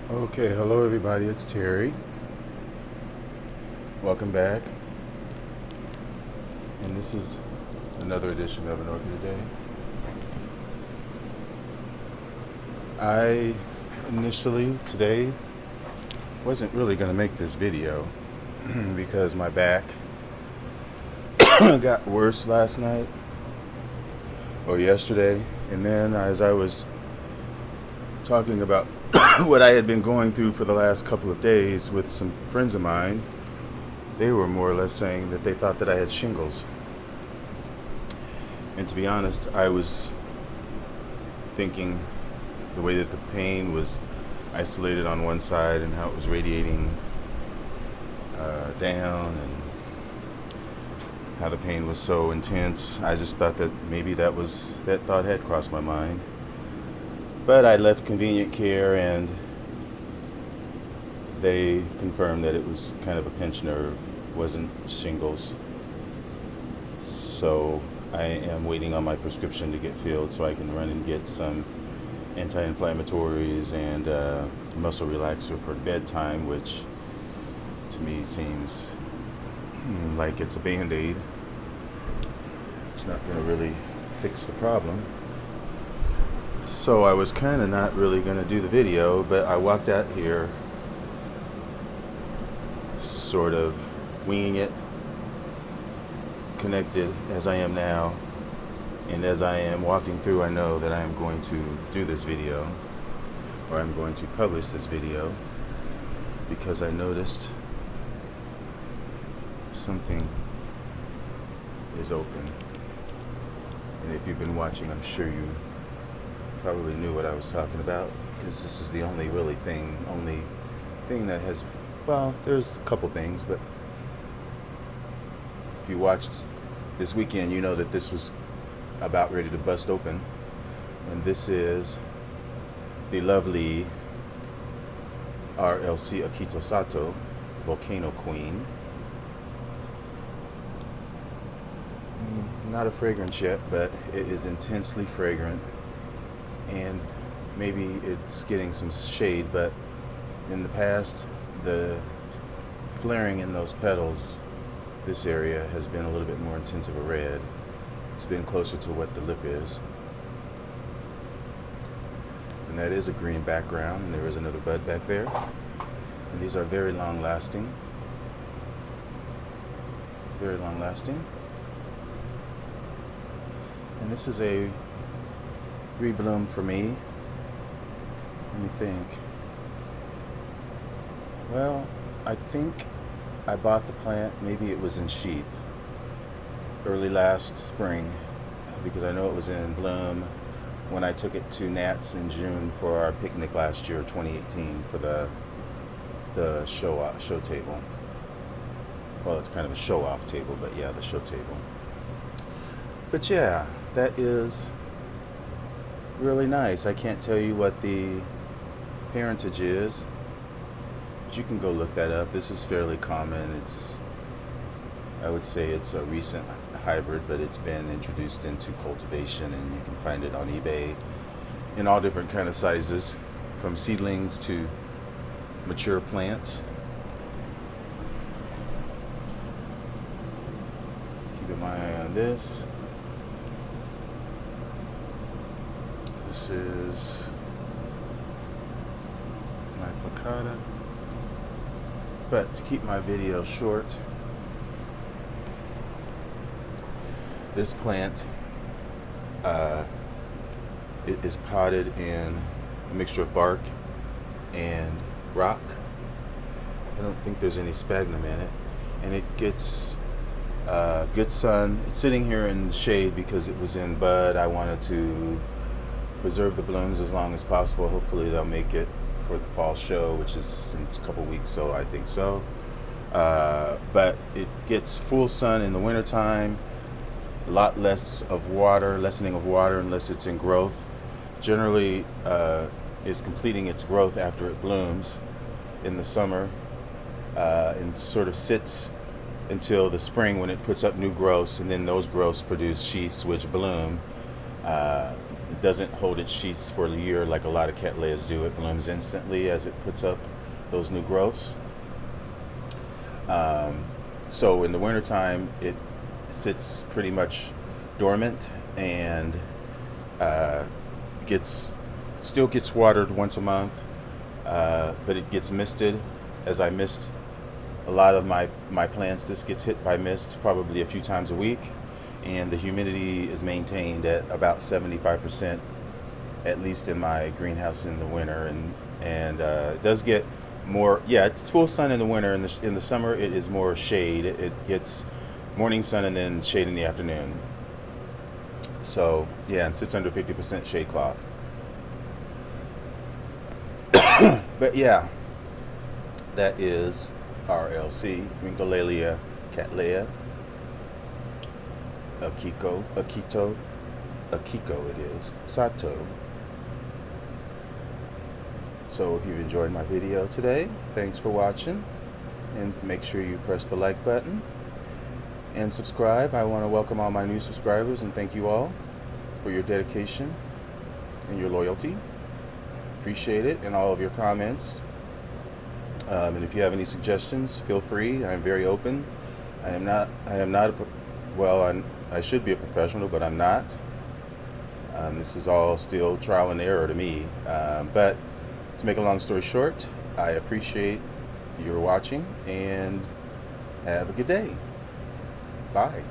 Okay, hello everybody, it's Terry. Welcome back. And this is another edition of an Orchid A Day. I initially today wasn't really going to make this video because my back got worse last night or yesterday. And then as I was talking about what I had been going through for the last couple of days with some friends of mine, they were more or less saying that they thought that I had shingles. And to be honest, I was thinking the way that the pain was isolated on one side and how it was radiating down and how the pain was so intense. I just thought that maybe that thought had crossed my mind. But I left convenient care and they confirmed that it was kind of a pinched nerve, wasn't shingles. So I am waiting on my prescription to get filled so I can run and get some anti-inflammatories and muscle relaxer for bedtime, which to me seems like it's a band-aid. It's not going to really fix the problem. So I was kind of not really going to do the video, but I walked out here sort of winging it, connected as I am now. And as I am walking through, I know that I am going to do this video, or I'm going to publish this video, because I noticed something is open. And if you've been watching, I'm sure you probably knew what I was talking about, because this is the only thing that has, well, there's a couple things, but if you watched this weekend, you know that this was about ready to bust open. And this is the lovely RLC Akito Sato Volcano Queen. Not a fragrance yet, but it is intensely fragrant, and maybe it's getting some shade, but in the past the flaring in those petals, this area has been a little bit more intense of a red. It's been closer to what the lip is. And that is a green background, and there is another bud back there. And these are very long lasting. Very long lasting. And this is a rebloom for me. Let me think. Well, I think I bought the plant, maybe it was in sheath, early last spring, because I know it was in bloom when I took it to Nat's in June for our picnic last year, 2018, for the show table. Well, it's kind of a show-off table, but yeah, the show table. But yeah, that is really nice. I can't tell you what the parentage is, but you can go look that up. This is fairly common. I would say it's a recent hybrid, but it's been introduced into cultivation, and you can find it on eBay in all different kind of sizes, from seedlings to mature plants. Keep my eye on this. This is my placata. But to keep my video short, this plant, it is potted in a mixture of bark and rock. I don't think there's any sphagnum in it, and it gets good sun. It's sitting here in the shade because it was in bud. I wanted to preserve the blooms as long as possible. Hopefully they'll make it for the fall show, which is in a couple weeks, so I think so. But it gets full sun in the wintertime, a lot lessening of water unless it's in growth. Generally is completing its growth after it blooms in the summer, and sort of sits until the spring when it puts up new growths, and then those growths produce sheaths which bloom. It doesn't hold its sheaths for a year like a lot of cattleyas do. It blooms instantly as it puts up those new growths. So in the wintertime, it sits pretty much dormant and gets still gets watered once a month, but it gets misted. As I mist a lot of my plants, this gets hit by mist probably a few times a week, and the humidity is maintained at about 75%, at least in my greenhouse in the winter, and it does get more. Yeah, it's full sun in the winter. In the summer, it is more shade. It gets morning sun and then shade in the afternoon. So yeah, and sits under 50% shade cloth. But yeah, that is RLC, Ringulalia, Cattleya, Akito it is, Sato. So if you've enjoyed my video today, thanks for watching, and make sure you press the like button and subscribe. I want to welcome all my new subscribers and thank you all for your dedication and your loyalty. Appreciate it, and all of your comments. And if you have any suggestions, feel free. I am very open. I am not I should be a professional, but I'm not. This is all still trial and error to me. But to make a long story short, I appreciate your watching and have a good day. Bye.